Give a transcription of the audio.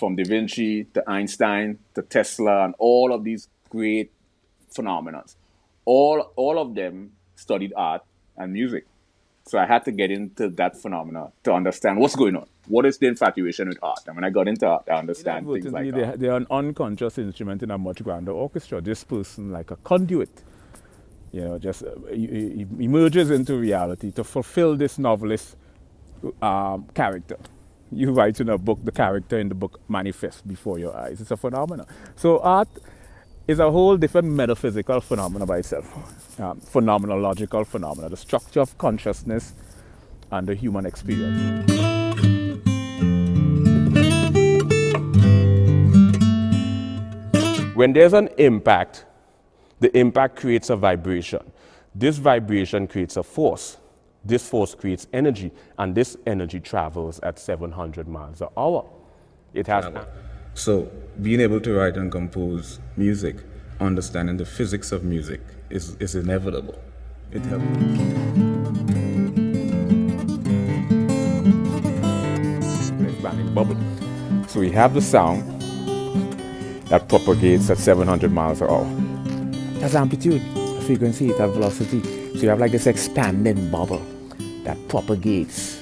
from Da Vinci to Einstein to Tesla and all of these great phenomena. All of them studied art and music. So I had to get into that phenomena to understand what's going on. What is the infatuation with art? And when I got into art, I understand things like that. They're an unconscious instrument in a much grander orchestra. This person, like a conduit, just emerges into reality to fulfill this novelist character. You write in a book, the character in the book manifests before your eyes. It's a phenomenon. So art is a whole different metaphysical phenomena by itself. Phenomenological phenomena, the structure of consciousness and the human experience. When there's an impact, the impact creates a vibration. This vibration creates a force. This force creates energy, and this energy travels at 700 miles an hour. It has. So, being able to write and compose music, understanding the physics of music is inevitable. It helps. Expanding bubble. So we have the sound that propagates at 700 miles an hour. That's amplitude, frequency, that velocity. So you have like this expanding bubble that propagates